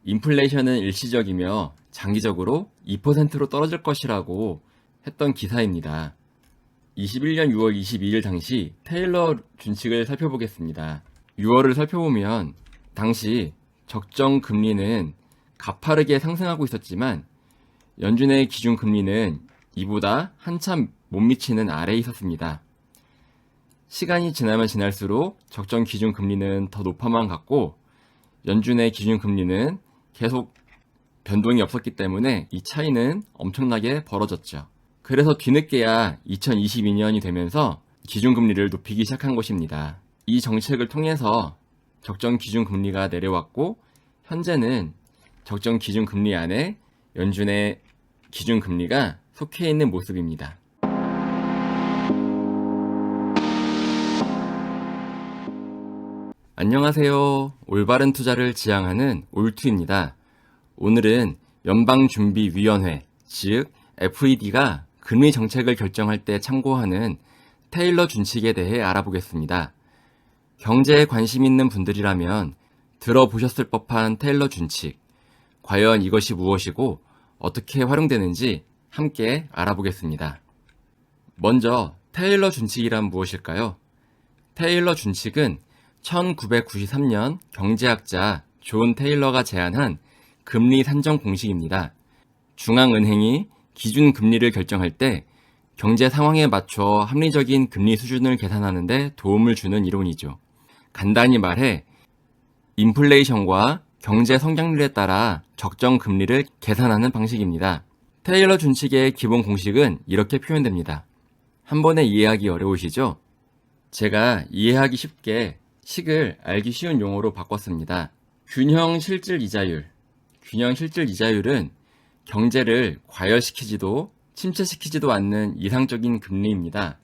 인플레이션은 일시적이며 장기적으로 2%로 떨어질 것이라고 했던 기사입니다. 21년 6월 22일 당시 테일러 준칙을 살펴보겠습니다. 6월을 살펴보면 당시 적정 금리는 가파르게 상승하고 있었지만 연준의 기준 금리는 이보다 한참 못 미치는 아래에 있었습니다. 시간이 지나면 지날수록 적정 기준 금리는 더 높아만 갔고 연준의 기준 금리는 계속 변동이 없었기 때문에 이 차이는 엄청나게 벌어졌죠. 그래서 뒤늦게야 2022년이 되면서 기준금리를 높이기 시작한 것입니다. 이 정책을 통해서 적정 기준금리가 내려왔고 현재는 적정 기준금리 안에 연준의 기준금리가 속해 있는 모습입니다. 안녕하세요. 올바른 투자를 지향하는 올투입니다. 오늘은 연방준비위원회, 즉 FED가 금리 정책을 결정할 때 참고하는 테일러 준칙에 대해 알아보겠습니다. 경제에 관심 있는 분들이라면 들어보셨을 법한 테일러 준칙, 과연 이것이 무엇이고 어떻게 활용되는지 함께 알아보겠습니다. 먼저 테일러 준칙이란 무엇일까요? 테일러 준칙은 1993년 경제학자 존 테일러가 제안한 금리 산정 공식입니다. 중앙은행이 기준 금리를 결정할 때 경제 상황에 맞춰 합리적인 금리 수준을 계산하는 데 도움을 주는 이론이죠. 간단히 말해 인플레이션과 경제 성장률에 따라 적정 금리를 계산하는 방식입니다. 테일러 준칙의 기본 공식은 이렇게 표현됩니다. 한 번에 이해하기 어려우시죠? 제가 이해하기 쉽게 식을 알기 쉬운 용어로 바꿨습니다. 균형 실질 이자율. 균형 실질 이자율은 경제를 과열시키지도 침체시키지도 않는 이상적인 금리입니다.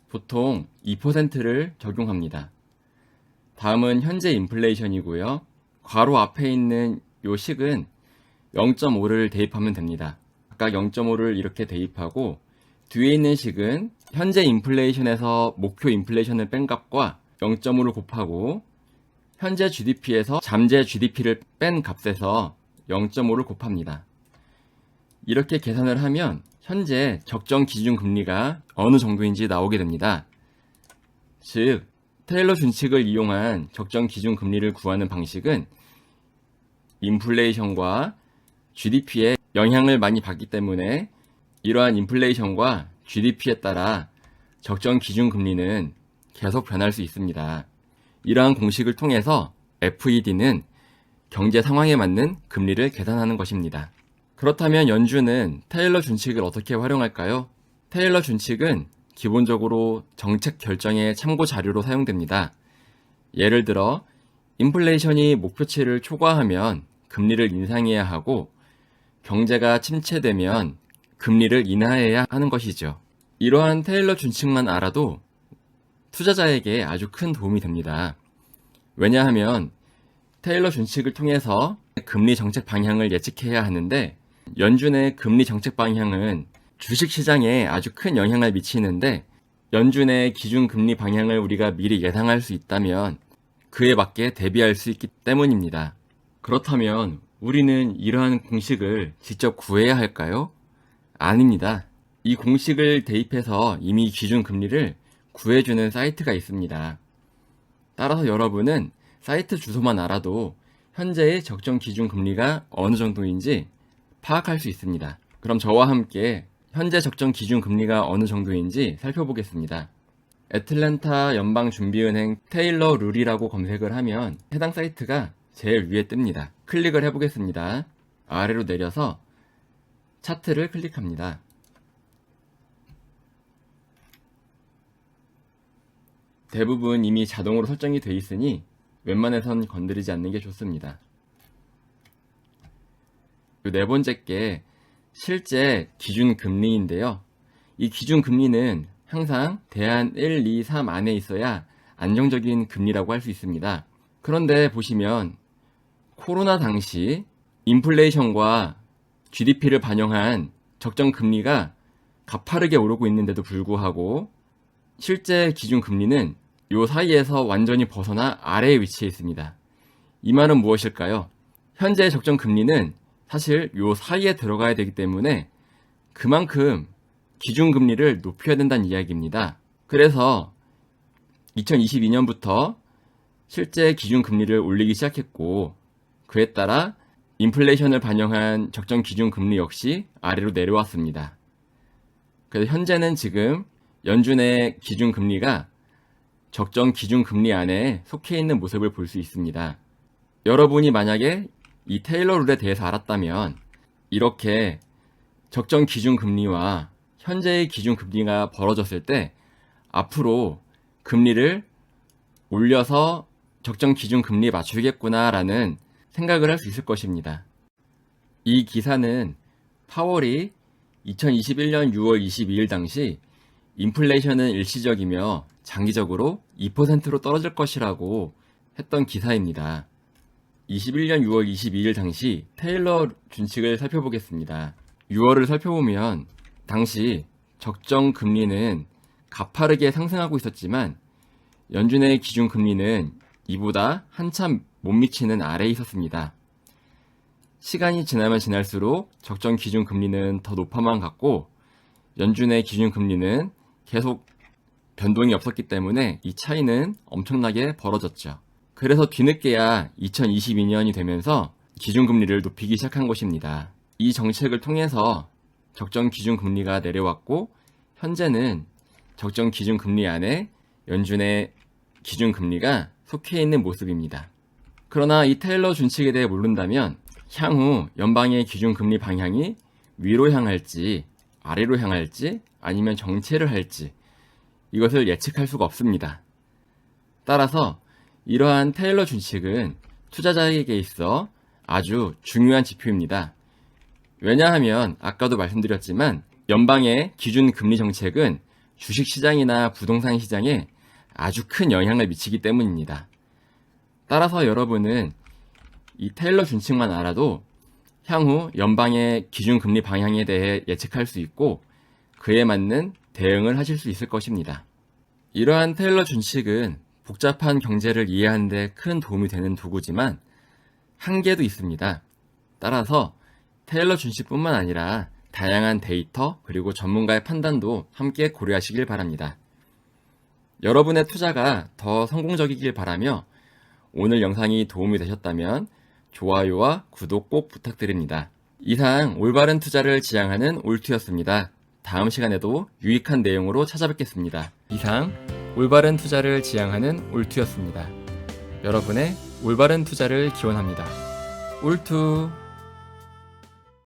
보통 2%를 적용합니다. 다음은 현재 인플레이션이고요. 괄호 앞에 있는 요 식은 0.5를 대입하면 됩니다. 각각 0.5를 이렇게 대입하고 뒤에 있는 식은 현재 인플레이션에서 목표 인플레이션을 뺀 값과 0.5를 곱하고 현재 GDP에서 잠재 GDP를 뺀 값에서 0.5를 곱합니다. 이렇게 계산을 하면 현재 적정 기준 금리가 어느 정도인지 나오게 됩니다. 즉, 테일러 준칙을 이용한 적정 기준 금리를 구하는 방식은 인플레이션과 GDP에 영향을 많이 받기 때문에 이러한 인플레이션과 GDP에 따라 적정 기준 금리는 계속 변할 수 있습니다. 이러한 공식을 통해서 FED는 경제 상황에 맞는 금리를 계산하는 것입니다. 그렇다면 연준은 테일러 준칙을 어떻게 활용할까요? 테일러 준칙은 기본적으로 정책 결정의 참고 자료로 사용됩니다. 예를 들어 인플레이션이 목표치를 초과하면 금리를 인상해야 하고 경제가 침체되면 금리를 인하해야 하는 것이죠. 이러한 테일러 준칙만 알아도 투자자에게 아주 큰 도움이 됩니다. 왜냐하면 테일러 준칙을 통해서 금리 정책 방향을 예측해야 하는데 연준의 금리 정책 방향은 주식시장에 아주 큰 영향을 미치는데 연준의 기준 금리 방향을 우리가 미리 예상할 수 있다면 그에 맞게 대비할 수 있기 때문입니다. 그렇다면 우리는 이러한 공식을 직접 구해야 할까요? 아닙니다. 이 공식을 대입해서 이미 기준 금리를 구해주는 사이트가 있습니다. 따라서 여러분은 사이트 주소만 알아도 현재의 적정 기준 금리가 어느 정도인지 파악할 수 있습니다. 그럼 저와 함께 현재 적정 기준 금리가 어느 정도인지 살펴보겠습니다. 애틀랜타 연방준비은행 테일러 룰이라고 검색을 하면 해당 사이트가 제일 위에 뜹니다. 클릭을 해보겠습니다. 아래로 내려서 차트를 클릭합니다. 대부분 이미 자동으로 설정이 되어 있으니 웬만해선 건드리지 않는 게 좋습니다. 네 번째 게 실제 기준 금리인데요. 이 기준 금리는 항상 대안 1, 2, 3 안에 있어야 안정적인 금리라고 할 수 있습니다. 그런데 보시면 코로나 당시 인플레이션과 GDP를 반영한 적정 금리가 가파르게 오르고 있는데도 불구하고 실제 기준 금리는 이 사이에서 완전히 벗어나 아래에 위치해 있습니다. 이 말은 무엇일까요? 현재 적정 금리는 사실 요 사이에 들어가야 되기 때문에 그만큼 기준금리를 높여야 된다는 이야기입니다. 그래서 2022년부터 실제 기준금리를 올리기 시작했고, 그에 따라 인플레이션을 반영한 적정 기준금리 역시 아래로 내려왔습니다. 그래서 현재는 지금 연준의 기준금리가 적정 기준금리 안에 속해 있는 모습을 볼 수 있습니다. 여러분이 만약에 이 테일러 룰에 대해서 알았다면 이렇게 적정 기준금리와 현재의 기준금리가 벌어졌을 때 앞으로 금리를 올려서 적정 기준금리에 맞추겠구나 라는 생각을 할 수 있을 것입니다. 이 기사는 파월이 2021년 6월 22일 당시 인플레이션은 일시적이며 장기적으로 2%로 떨어질 것이라고 했던 기사입니다. 21년 6월 22일 당시 테일러 준칙을 살펴보겠습니다. 6월을 살펴보면 당시 적정 금리는 가파르게 상승하고 있었지만 연준의 기준 금리는 이보다 한참 못 미치는 아래에 있었습니다. 시간이 지나면 지날수록 적정 기준 금리는 더 높아만 갔고 연준의 기준 금리는 계속 변동이 없었기 때문에 이 차이는 엄청나게 벌어졌죠. 그래서 뒤늦게야 2022년이 되면서 기준금리를 높이기 시작한 것입니다. 이 정책을 통해서 적정 기준금리가 내려왔고 현재는 적정 기준금리 안에 연준의 기준금리가 속해 있는 모습입니다. 그러나 이 테일러 준칙에 대해 모른다면 향후 연방의 기준금리 방향이 위로 향할지 아래로 향할지 아니면 정체를 할지 이것을 예측할 수가 없습니다. 따라서 이러한 테일러 준칙은 투자자에게 있어 아주 중요한 지표입니다. 왜냐하면 아까도 말씀드렸지만 연방의 기준 금리 정책은 주식시장이나 부동산 시장에 아주 큰 영향을 미치기 때문입니다. 따라서 여러분은 이 테일러 준칙만 알아도 향후 연방의 기준 금리 방향에 대해 예측할 수 있고 그에 맞는 대응을 하실 수 있을 것입니다. 이러한 테일러 준칙은 복잡한 경제를 이해하는 데 큰 도움이 되는 도구지만 한계도 있습니다. 따라서 테일러 준칙뿐만 아니라 다양한 데이터 그리고 전문가의 판단도 함께 고려하시길 바랍니다. 여러분의 투자가 더 성공적이길 바라며 오늘 영상이 도움이 되셨다면 좋아요와 구독 꼭 부탁드립니다. 이상 올바른 투자를 지향하는 올투였습니다. 다음 시간에도 유익한 내용으로 찾아뵙겠습니다. 이상 올바른 투자를 지향하는 올투였습니다. 여러분의 올바른 투자를 기원합니다. 올투